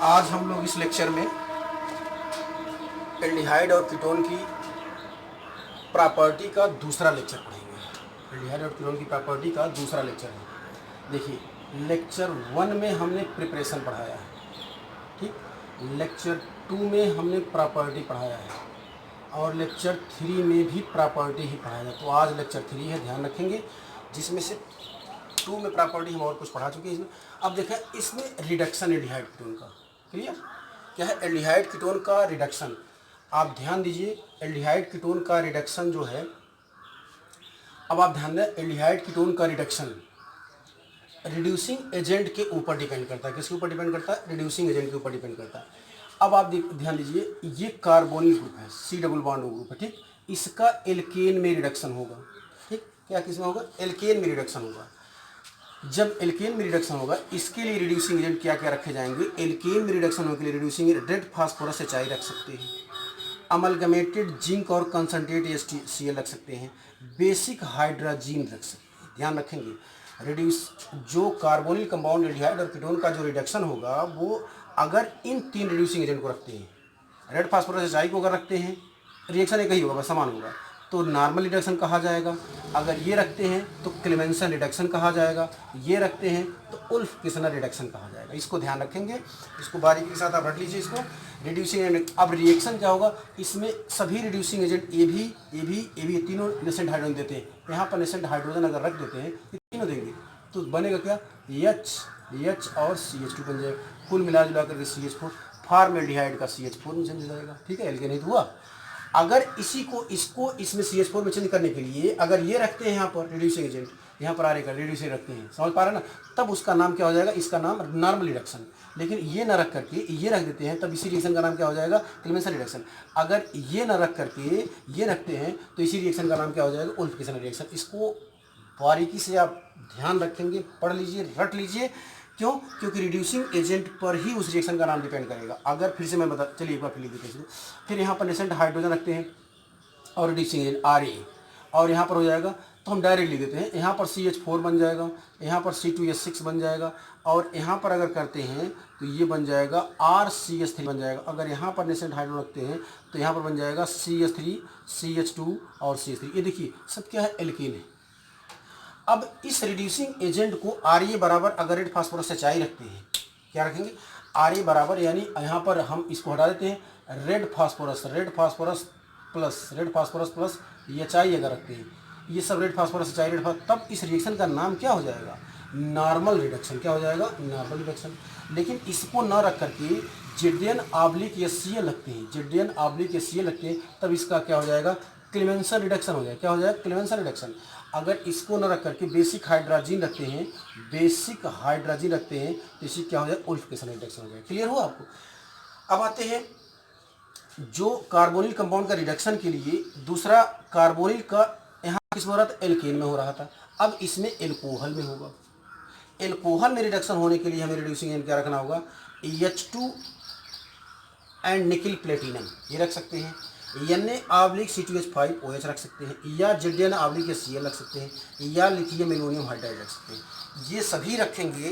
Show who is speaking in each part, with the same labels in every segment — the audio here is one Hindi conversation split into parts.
Speaker 1: आज हम लोग इस लेक्चर में एल्डिहाइड और कीटोन की प्रॉपर्टी का दूसरा लेक्चर पढ़ेंगे। एल्डिहाइड और कीटोन की प्रॉपर्टी का दूसरा लेक्चर है। देखिए, लेक्चर 1 में हमने प्रिपरेशन पढ़ाया है, ठीक। लेक्चर 2 में हमने प्रॉपर्टी पढ़ाया है और लेक्चर 3 में भी प्रॉपर्टी ही पढ़ाया है। तो आज लेक्चर 3 है, ध्यान रखेंगे, जिसमें से 2 में प्रॉपर्टी हम और कुछ पढ़ा चुके हैं। इसमें अब देखें, इसमें रिडक्शन एल्डिहाइड कीटोन का क्लियर क्या है। एल्डिहाइड कीटोन का रिडक्शन, आप ध्यान दीजिए, एल्डिहाइड कीटोन का रिडक्शन जो है, अब आप ध्यान दें, एल्डिहाइड कीटोन का रिडक्शन रिड्यूसिंग एजेंट के ऊपर डिपेंड करता है। किसके ऊपर डिपेंड करता है? रिड्यूसिंग एजेंट के ऊपर डिपेंड करता है। अब आप ध्यान दीजिए, ये कार्बोनिल ग्रुप है, सी डबल बॉन्ड ग्रुप है, ठीक। इसका एल्केन में रिडक्शन होगा, ठीक। क्या किसमें होगा? एल्केन में रिडक्शन होगा। जब एल्केन में रिडक्शन होगा, इसके लिए रिड्यूसिंग एजेंट क्या क्या रखे जाएंगे? एल्केन में रिडक्शन होने के लिए रिड्यूसिंग रेड फास्फोरस एच रख सकते हैं, अमलगमेटेड जिंक और कंसनट्रेट HCl रख सकते हैं, बेसिक हाइड्राजीन रख सकते हैं। ध्यान रखेंगे, रिड्यूस जो कार्बोनिल कंपाउंड एल्डिहाइड और कीटोन का जो रिडक्शन होगा, वो अगर इन 3 रिड्यूसिंग एजेंट को रखते हैं, रेड फास्फोरस HI को अगर रखते हैं, रिएक्शन एक ही होगा, बस समान होगा, तो नॉर्मल रिडक्शन कहा जाएगा। अगर ये रखते हैं तो क्लेमेंसन रिडक्शन कहा जाएगा, ये रखते हैं तो उल्फ किसनर रिडक्शन कहा जाएगा। इसको ध्यान रखेंगे, इसको बारीकी के साथ आप रख लीजिए इसको। रिड्यूसिंग एजेंट, अब रिएक्शन क्या होगा, इसमें सभी रिड्यूसिंग एजेंट ए भी तीनों नेसेंट हाइड्रोजन देते हैं। यहाँ पर नेसेंट हाइड्रोजन अगर रख देते हैं, ये तीनों देंगे, तो बनेगा क्या? H और CH2 बन जाएगा। कुल मिला जुला करके CH4, फॉर्मेल्डिहाइड का CH4 में चेंज हो जाएगा, ठीक है। एल्केन हुआ। अगर इसी को इसको इसमें CH4 में चेंज करने के लिए अगर ये रखते हैं यहाँ पर रिड्यूसिंग एजेंट, यहाँ पर आरेगा रिड्यूसिंग रखते हैं, समझ पा रहे ना, तब उसका नाम क्या हो जाएगा? इसका नाम नॉर्मल रिडक्शन। लेकिन ये ना रख करके ये रख देते हैं, तब इसी रिएक्शन का नाम क्या हो जाएगा? Clemmensen reduction. अगर ये ना रख करके ये रखते हैं, तो इसी रिएक्शन का नाम क्या हो जाएगा? उल्फ किसनर रिएक्शन। इसको बारीकी से आप ध्यान रखेंगे, पढ़ लीजिए, रट लीजिए। क्यों? क्योंकि रिड्यूसिंग एजेंट पर ही उस रिएक्शन का नाम डिपेंड करेगा। अगर फिर से मैं बता, चलिए एक बार फिर लिख देते हैं। फिर यहाँ पर नेसेंट हाइड्रोजन रखते हैं और रिड्यूसिंग एजेंट RA, और यहाँ पर हो जाएगा, तो हम डायरेक्ट लिख देते हैं, यहाँ पर CH4 बन जाएगा, यहाँ पर C2H6 बन जाएगा, और यहाँ पर अगर करते हैं तो ये बन जाएगा RCH3 बन जाएगा। अगर यहाँ पर नेसेंट हाइड्रोजन रखते हैं तो यहाँ पर बन जाएगा CH3, CH2 और CH3। ये देखिए सब क्या है? एल्केन है। अब इस रिड्यूसिंग एजेंट को RA बराबर अगर रेड फास्फोरस HI रखते हैं, क्या रखेंगे? RA बराबर, यानी यहाँ पर हम इसको हटा देते हैं, रेड फास्फोरस प्लस HI अगर रखते हैं, ये सब रेड फास्फोरस HI तब इस रिएक्शन का नाम क्या हो जाएगा? Normal reduction. क्या हो जाएगा? Normal reduction. लेकिन इसको न रख करके ZN/HCl लगते हैं, ZN/HCl लगते हैं, तब इसका क्या हो जाएगा? क्लेमेंसन रिडक्शन हो जाएगा। क्या हो जाएगा? Clemmensen reduction. अगर इसको न रख करके बेसिक हाइड्राजीन रखते हैं, तो इसी क्या हो जाएगा? उल्फ किसनर रिडक्शन हो जाएगा। क्लियर हुआ आपको? अब आते हैं जो कार्बोनिल कंपाउंड का रिडक्शन के लिए दूसरा कार्बोनिल का यहाँ किस में हो रहा था? एल्केन में हो रहा था। अब इसमें एल्कोहल में होगा। एल्कोहल में रिडक्शन होने के लिए हमें रिड्यूसिंग एजेंट क्या रखना होगा? H2 एंड निकिल प्लेटिनम ये रख सकते हैं, Na/C2H5OH रख सकते हैं, या ZN/HCl रख सकते हैं, या लिथियम एल्युमिनियम हाइड्राइड रख सकते हैं। ये सभी रखेंगे,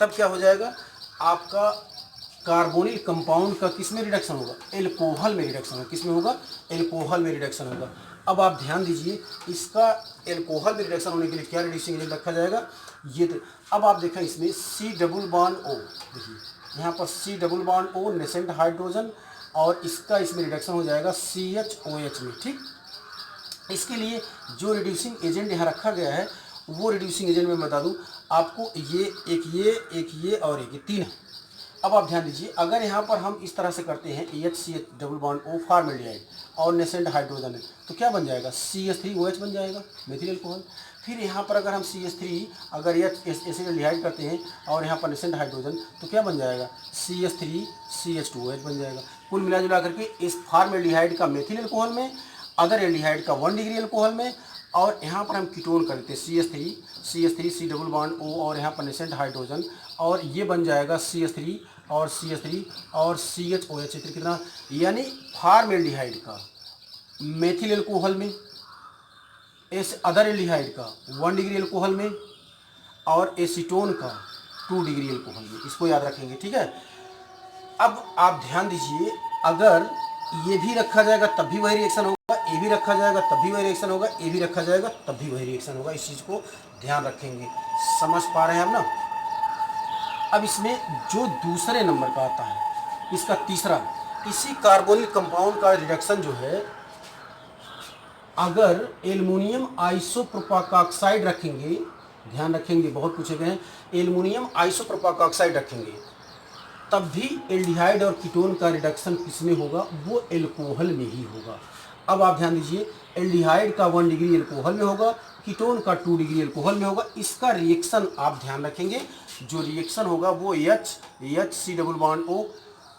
Speaker 1: तब क्या हो जाएगा? आपका कार्बोनिल कंपाउंड का किस में रिडक्शन होगा? एल्कोहल में रिडक्शन होगा। किस में होगा? एल्कोहल में रिडक्शन होगा। अब आप ध्यान दीजिए, इसका एल्कोहल में रिडक्शन होने के लिए क्या रिड्यूसिंग एजेंट रखा जाएगा? ये अब आप देखें, इसमें C डबल बॉन्ड O, देखिए यहाँ पर C double bond O nascent hydrogen, और इसका इसमें रिडक्शन हो जाएगा CHOH में, ठीक। इसके लिए जो रिड्यूसिंग एजेंट यहाँ रखा गया है, वो रिड्यूसिंग एजेंट में बता दूँ आपको, एक ये और एक ये 3 है। अब आप ध्यान दीजिए, अगर यहाँ पर हम इस तरह से करते हैं CH double bond O formaldehyde और नेसेंट हाइड्रोजन है, तो क्या बन जाएगा? CH3OH बन जाएगा, मेथिल अल्कोहल। फिर यहाँ पर अगर हम CH3 अगर एसिड करते हैं और यहाँ पर नेसेंट हाइड्रोजन, तो क्या बन जाएगा? CH3CH2OH बन जाएगा। कुल मिला जुला करके इस फॉर्मेल्डिहाइड का मेथिल अल्कोहल में, अदर एल्डिहाइड का 1 डिग्री अल्कोहल में, और यहाँ पर हम कीटोन करते हैं CH3 C double bond O और यहाँ पर नेसेंट हाइड्रोजन, और ये बन जाएगा CH3 और CHOH। कितना? यानी फॉर्मेल्डिहाइड का मेथिल अल्कोहल में, इस अदर एल्डिहाइड का 1 डिग्री अल्कोहल में, और एसीटोन का 2 डिग्री अल्कोहल में। इसको याद रखेंगे, ठीक है। अब आप ध्यान दीजिए, अगर ये भी रखा जाएगा तब भी वही रिएक्शन होगा, ये भी रखा जाएगा तब भी वही रिएक्शन होगा, ये भी रखा जाएगा तब भी वही रिएक्शन होगा। इस चीज़ को ध्यान रखेंगे। समझ पा रहे हैं हम ना? अब इसमें जो दूसरे नंबर का आता है, इसका तीसरा, इसी कार्बोनिल कंपाउंड का रिडक्शन जो है, अगर एल्युमिनियम आइसोप्रोपाक रखेंगे, ध्यान रखेंगे, बहुत पूछे गए हैं, एल्युमिनियम आइसोप्रोपाक रखेंगे तब भी एल्डिहाइड और कीटोन का रिडक्शन किसमें होगा? वो एल्कोहल में ही होगा। अब आप ध्यान दीजिए, एल्डिहाइड का 1 डिग्री एल्कोहल में होगा, कीटोन का 2 डिग्री एल्कोहल में होगा। इसका रिएक्शन आप ध्यान रखेंगे, जो रिएक्शन होगा वो HC डबल बॉन्ड O,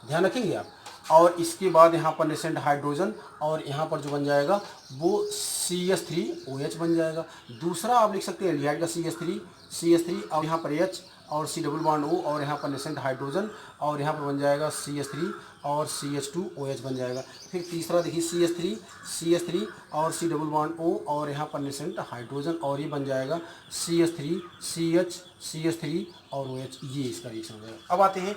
Speaker 1: ध्यान रखेंगे आप। और इसके बाद यहाँ पर नेसेंट हाइड्रोजन, और यहाँ पर जो बन जाएगा वो CH3OH बन जाएगा। दूसरा आप लिख सकते हैं एल्डिहाइड का CH3 और यहाँ पर H और C डबल बॉन्ड O, और यहाँ पर नेसेंट हाइड्रोजन, और यहाँ पर बन जाएगा CH3 और CH2OH बन जाएगा। फिर तीसरा देखिए CH3 और C डबल बॉन्ड O, और यहाँ पर नेसेंट हाइड्रोजन, और ये बन जाएगा CH3 CH3 और OH। ये इसका रिएक्शन हो जाएगा। अब आते हैं,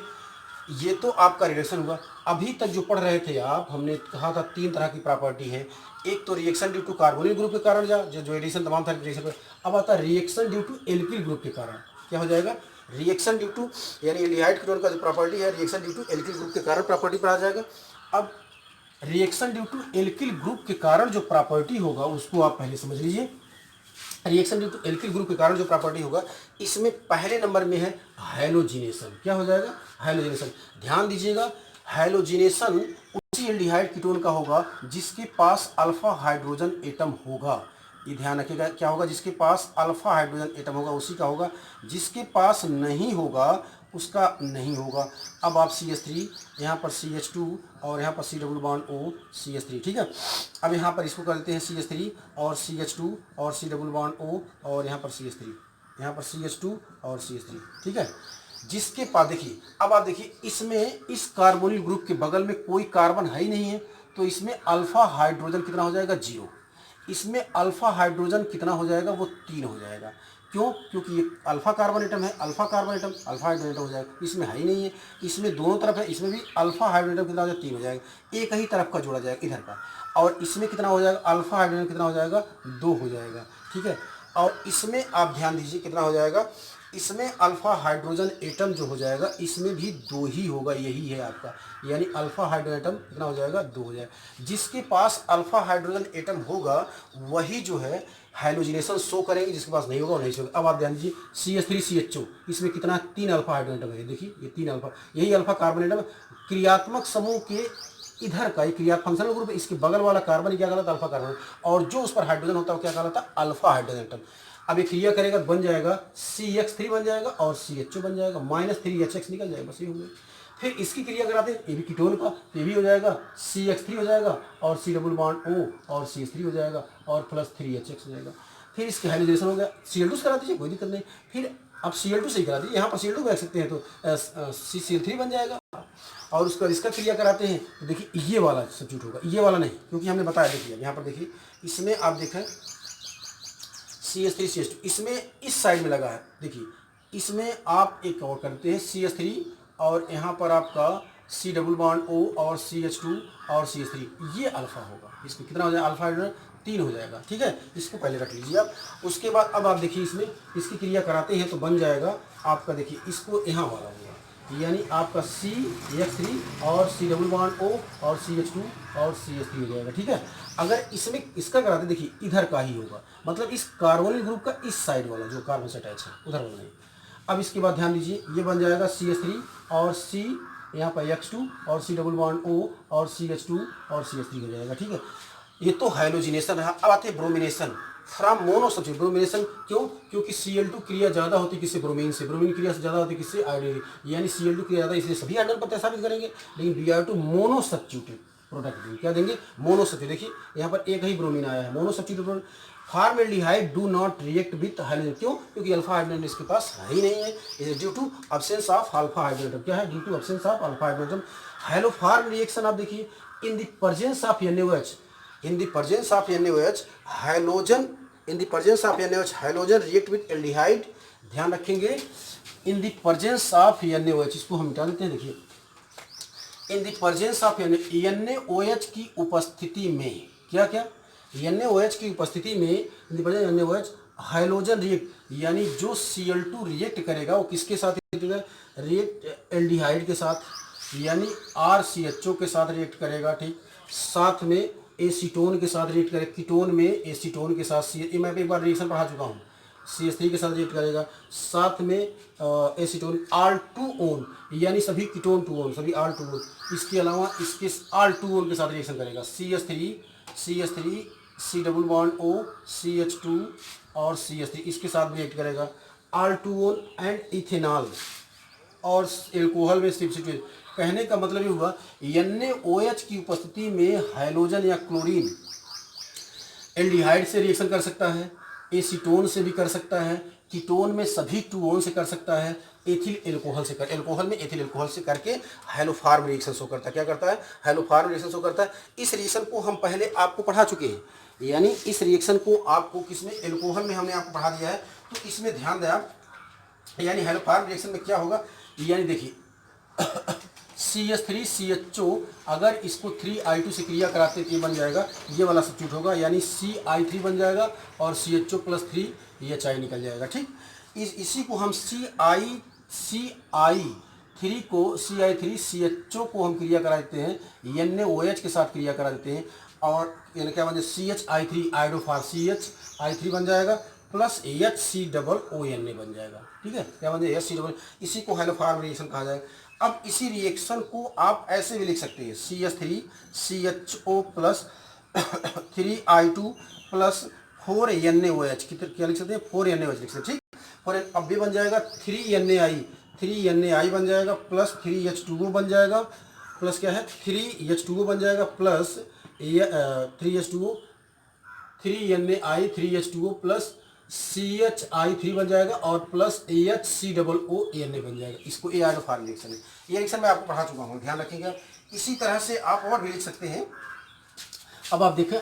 Speaker 1: ये तो आपका रिएक्शन हुआ। अभी तक जो पढ़ रहे थे आप, हमने कहा था 3 तरह की प्रॉपर्टी है। एक तो reaction due to carbonyl group के कारण जो एडिशन तमाम तरह के रिएक्शन। अब आता है reaction due to alkyl group के कारण। क्या हो जाएगा? रिएक्शन ड्यू टू, यानी एल्डिहाइड कीटोन का जो प्रॉपर्टी है, reaction due to alkyl group के कारण प्रॉपर्टी पर आ जाएगा। अब reaction due to alkyl group के कारण जो प्रॉपर्टी होगा उसको आप पहले समझ लीजिए। Reaction due to alkyl group के कारण जो प्रॉपर्टी होगा, इसमें पहले नंबर में है हैलोजिनेशन। क्या हो जाएगा? हैलोजिनेशन। ध्यान दीजिएगा, हैलोजिनेशन उसी एल्डिहाइड कीटोन का होगा जिसके पास अल्फा हाइड्रोजन एटम होगा। ये ध्यान रखिएगा, क्या होगा? जिसके पास अल्फा हाइड्रोजन एटम होगा उसी का होगा, जिसके पास नहीं होगा उसका नहीं होगा। अब आप CH3, यहाँ पर CH2 और यहाँ पर C double bond O CH3, ठीक है। अब यहाँ पर इसको करते हैं CH3 और CH2 और C डबल बॉन्ड O, और यहाँ पर CH3, यहाँ पर CH2 और CH3, ठीक है। जिसके पास देखिए, अब आप देखिए, इसमें इस कार्बोनिल ग्रुप के बगल में कोई कार्बन है ही नहीं है, तो इसमें अल्फा हाइड्रोजन कितना हो जाएगा? 0। इसमें अल्फा हाइड्रोजन कितना हो जाएगा? वो 3 हो जाएगा। क्यों? क्योंकि ये अल्फा कार्बन एटम है, alpha carbon atom alpha hydrogen atom हो जाएगा। इसमें है ही नहीं है, इसमें दोनों तरफ है, इसमें भी अल्फा हाइड्रोजन एटम कितना हो जाएगा? 3 हो जाएगा। एक ही तरफ का जोड़ा जाएगा, इधर का। और इसमें कितना हो जाएगा? अल्फा हाइड्रोजन कितना हो जाएगा? 2 हो जाएगा, ठीक है। और इसमें आप ध्यान दीजिए कितना हो जाएगा? इसमें अल्फा हाइड्रोजन एटम जो हो जाएगा, इसमें भी 2 ही होगा, यही है आपका, यानी अल्फा हाइड्रोजन एटम कितना हो जाएगा? 2 हो जाएगा। जिसके पास अल्फा हाइड्रोजन एटम होगा वही जो है हैलोजिनेशन शो करेंगे, जिसके पास नहीं होगा वो नहीं शो। अब आप ध्यान दीजिए, CH3CHO, इसमें कितना? 3 अल्फा हाइड्रोजन एटम है। देखिए ये 3 अल्फा, यही अल्फा कार्बन एटम। क्रियात्मक समूह के इधर का क्रिया फंक्शनल ग्रुप, इसके बगल वाला कार्बन क्या कहलाता? अल्फा कार्बन, और जो उस पर हाइड्रोजन होता है वो क्या कहलाता? Alpha hydrogen atom. अब ये क्रिया करेगा बन जाएगा CH3 बन जाएगा और CHO बन जाएगा, -3HX निकल जाएगा, बस ये हो गया। फिर इसकी क्रिया कराते हैं, ये भी कीटोन का, तो ये भी हो जाएगा CH3 हो जाएगा और C डबल बॉन्ड O और CH3 हो जाएगा और +3HX हो जाएगा। फिर इसके हाइड्रोजन हो गया। Cl2 से करा दीजिए, कोई दिक्कत नहीं। फिर अब Cl2 से ही करा दीजिए, यहाँ पर Cl2 रख सकते हैं तो CCl3 बन जाएगा। और उसका इसका क्रिया कराते हैं तो देखिए ये वाला सब्स्टिट्यूट होगा, ये वाला नहीं, क्योंकि हमने बताया। देखिए यहाँ पर देखिए, इसमें आप देखें CH3CH2, इसमें इस साइड में लगा है। देखिए इसमें आप एक और करते हैं CH3 और यहाँ पर आपका C डबल बॉन्ड O और CH2 और CH3, ये अल्फा होगा। इसमें कितना हो जाएगा? अल्फा हाइड्रोजन 3 हो जाएगा, ठीक है। इसको पहले रख लीजिए आप। उसके बाद अब आप देखिए, इसमें इसकी क्रिया कराते हैं तो बन जाएगा आपका, देखिए इसको यहाँ वाला होगा, यानी आपका CH3 और C डबल बॉन्ड O और CH2 और CH3 हो जाएगा, ठीक है। अगर इसमें इसका कराते, देखिए इधर का ही होगा, मतलब इस कार्बोनिल ग्रुप का इस साइड वाला जो कार्बन से अटैच है उधर वाला नहीं। अब इसके बाद ध्यान दीजिए, ये बन जाएगा CH3 और C यहाँ पर X2 और C डबल बॉन्ड O और CH2 और CH3 हो जाएगा, ठीक है। ये तो हाइलोजिनेशन रहा। अब आते हैं bromination from mono substitute. Bromination क्यों? क्योंकि Cl2 क्रिया ज़्यादा होती है किससे? ब्रोमीन से। ब्रोमीन क्रिया से ज़्यादा होती है किससे? आयोडीन, यानी Cl2 क्रिया ज़्यादा, इसलिए सभी हाइड्रोजन पर साबित करेंगे। लेकिन Br2 मोनो सब्स्टिट्यूट प्रोडक्ट देंगे। क्या देंगे? Mono substitute. देखिए यहाँ पर एक ही ब्रोमीन आया है, mono substitute. Formaldehyde do not react with hydrogen. क्यों? क्योंकि अल्फा हाइड्रोजन इसके पास है ही नहीं है। Is due to absence of alpha hydrogen. क्या है? Due to absence of alpha hydrogen. Haloform reaction आप देखिए, in the presence of NaOH, in the presence of NaOH halogen, in the presence of NaOH halogen react with aldehyde। ध्यान रखेंगे, in the presence of NaOH, इसको हम मिटा देते हैं। देखिए in the presence of NaOH की उपस्थिति में, क्या क्या, NaOH की उपस्थिति में इन the presence NaOH hydrogen react, यानी जो Cl2 रिएक्ट करेगा वो किसके साथ रिएक्ट, एल्डिहाइड के साथ, यानी RCHO के साथ रिएक्ट करेगा, ठीक। साथ में एसीटोन के साथ रिएक्ट करेगा, कीटोन में एसीटोन के साथ, ये मैं एक बार रिएक्शन पढ़ा चुका हूँ, CH3 के साथ रिएक्ट करेगा। साथ में एसीटोन R2ON, यानी सभी कीटोन 2ON, सभी R2ON। इसके अलावा इसके R2ON के साथ रिएक्शन करेगा, CH3 C double bond O CH2 और CH3, इसके साथ भी रिएक्ट करेगा। R2ON एंड इथेनॉल और एल्कोहल में सब्स्टिट्यूट। कहने का मतलब ये हुआ NaOH की उपस्थिति में हाइड्रोजन या क्लोरीन एल्डिहाइड से रिएक्शन कर सकता है, एसीटोन से भी कर सकता है, कीटोन में सभी 2ON से कर सकता है, एथिल एल्कोहल से एल्कोहल में एथिल एल्कोहल से करके हाइलोफार्म रिएक्शन शो करता है। क्या करता है? हाइलोफार्म रिएक्शन शो करता है। इस रिएक्शन को हम पहले आपको पढ़ा चुके हैं, यानी इस रिएक्शन को आपको किसमें, एल्कोहल में हमने आपको पढ़ा दिया है। तो इसमें ध्यान दें आप, यानी हाइलोफार्म रिएक्शन में क्या होगा, यानी देखिए CH3CHO अगर इसको 3I2 से क्रिया कराते तो ये बन जाएगा, ये वाला सब्स्टिट्यूट होगा, यानी CI3 बन जाएगा और CHO प्लस 3HI निकल जाएगा, ठीक। इसी को हम CI3 को CI3CHO को हम क्रिया करा देते हैं, NaOH के साथ क्रिया करा देते हैं, और यानी क्या बन जाए, CHI3 आयोडोफार CHI3 बन जाएगा प्लस HCOONA बन जाएगा, ठीक है। क्या बन जाएगा, HC, इसी को हाइलोफार्म रिएक्शन कहा जाएगा। अब इसी रिएक्शन को आप ऐसे भी लिख सकते हैं, CH3CHO plus 3I2 plus 4NaOH, क्या लिख सकते हैं, 4NaOH लिख सकते हैं, ठीक। और अब भी बन जाएगा 3NaI बन जाएगा प्लस 3H2O बन जाएगा, प्लस क्या है 3H2O बन जाएगा plus 3H2O 3NaI 3H2O plus CHI3 बन जाएगा और प्लस HCOONA बन जाएगा। इसको ए आयोडोफार्म रिएक्शन है। ये रिएक्शन मैं आपको पढ़ा चुका हूँ, ध्यान रखिएगा। इसी तरह से आप और भी लिख सकते हैं। अब आप देखें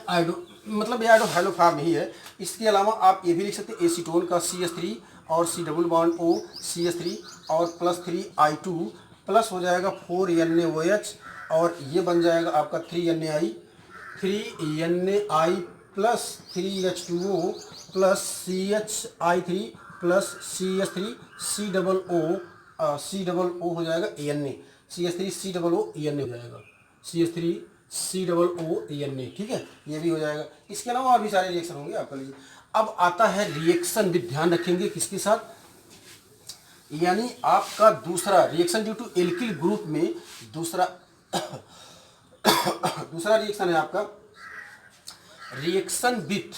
Speaker 1: मतलब ये हाइलोफार्म ही है। इसके अलावा आप ये भी लिख सकते हैं, एसीटोन का CH3 और C double bond O CH3 और प्लस 3I2 प्लस हो जाएगा 4NaOH और ये बन जाएगा आपका 3NaI plus 3H2O plus CHI3 plus CH3 C double O हो जाएगा Na, CH3 C double O Na हो जाएगा, CH3 C double O Na, ठीक है, ये भी हो जाएगा। इसके अलावा और भी सारे रिएक्शन होंगे, आप कर लीजिए। अब आता है रिएक्शन भी, ध्यान रखेंगे किसके साथ, यानी आपका दूसरा reaction due to alkyl group में दूसरा रिएक्शन है आपका reaction with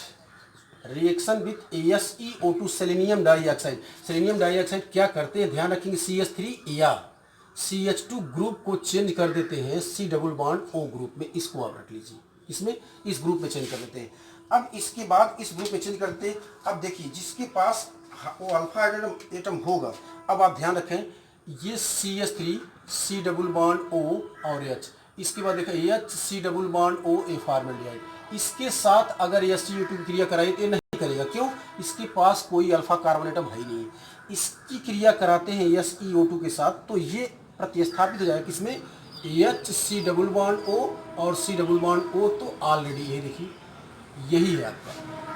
Speaker 1: SeO2 selenium dioxide. Selenium dioxide क्या करते हैं, ध्यान रखेंगे, CH3 या CH2 ग्रुप को चेंज कर देते हैं C double bond O group में। इसको आप रख लीजिए, इसमें इस ग्रुप में चेंज कर देते हैं। अब इसके बाद इस ग्रुप में चेंज करते हैं। अब देखिए जिसके पास वो अल्फा एटम होगा, अब आप ध्यान रखें, ये CH3 C double bond O और H, इसके बाद देखा HC डबल बॉन्ड O ए फॉर्मेल्डिहाइड, इसके साथ अगर SeO2 की क्रिया कराई तो नहीं करेगा, क्यों, इसके पास कोई अल्फा कार्बन एटम है ही नहीं। इसकी क्रिया कराते हैं SeO2 के साथ तो ये प्रतिस्थापित हो जाएगा किसमें, HC डबल बॉन्ड O और C डबल बॉन्ड O, तो ऑलरेडी ये देखिए यही है आपका,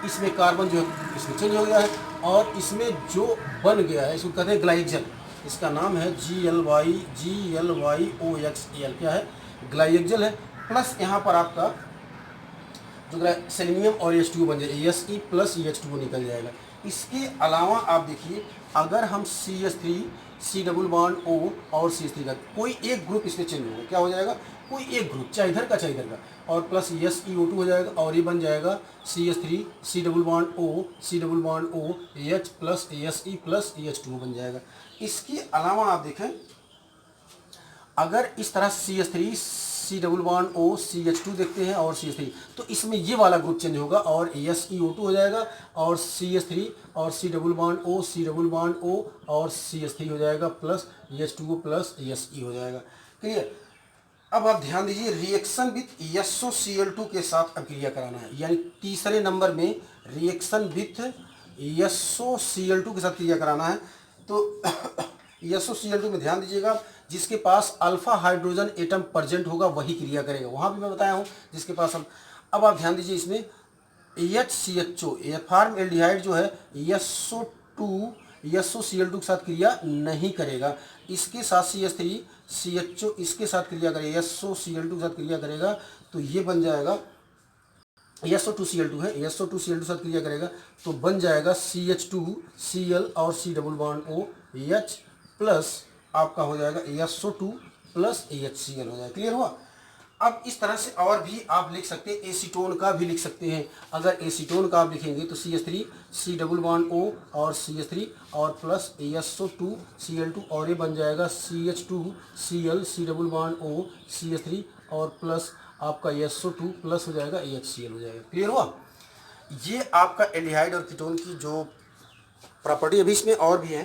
Speaker 1: इसमें कार्बन जो है इसमें चेंज हो गया है और इसमें जो बन गया है इसको कहते हैं ग्लाइक्जन। इसका नाम है GLYOXAL, क्या है, ग्लाइक्जन है। प्लस यहाँ पर आपका जो सेलेनियम और H2O बन जाएगा, Se प्लस H2O निकल जाएगा। इसके अलावा आप देखिए, अगर हम CH3 C double bond O और CH3 का कोई एक ग्रुप इसमें चेंज होगा, क्या हो जाएगा, कोई एक ग्रुप, चाहे इधर का चाहे इधर का, और प्लस SeO2 हो जाएगा और ये बन जाएगा CH3 C double bond O H plus Se plus H2O बन जाएगा। इसके अलावा आप देखें, अगर इस तरह CH3 C double bond O CH2 देखते हैं और CH3, तो इसमें ये वाला ग्रुप चेंज होगा और SeO2 हो जाएगा और CH3 और C डबल बॉन्ड O और CH3 हो जाएगा प्लस H2O प्लस Se हो जाएगा, क्लियर। अब आप ध्यान दीजिए, रिएक्शन विथ SOCl2 के साथ अब क्रिया कराना है, यानी तीसरे नंबर में रिएक्शन विथ SOCl2 के साथ क्रिया कराना है। तो SOCl2 में ध्यान दीजिएगा, जिसके पास अल्फा हाइड्रोजन एटम प्रेजेंट होगा वही क्रिया करेगा, वहाँ भी मैं बताया हूँ जिसके पास अब आप ध्यान दीजिए इसमें HCHO फार्म एल्डिहाइड जो है SO2 के साथ क्रिया नहीं करेगा, इसके साथ CH3CHO इसके साथ क्रिया करेगा, SOCl2 के साथ क्रिया करेगा, तो ये बन जाएगा SO2Cl2 है, SO2Cl2 साथ क्रिया करेगा तो बन जाएगा CH2Cl और C double bond OH plus आपका हो जाएगा SO2 प्लस HCl हो जाएगा। क्लियर हुआ। अब इस तरह से और भी आप लिख सकते हैं, एसीटोन का भी लिख सकते हैं। अगर एसीटोन का आप लिखेंगे तो CH3 C double bond O और CH3 और प्लस SO2Cl2 और ये बन जाएगा CH2Cl C double bond O CH3 और प्लस आपका SO2 प्लस हो जाएगा HCl हो जाएगा। क्लियर हुआ। ये आपका एल्डिहाइड और कीटोन की जो प्रॉपर्टी, अभी इसमें और भी है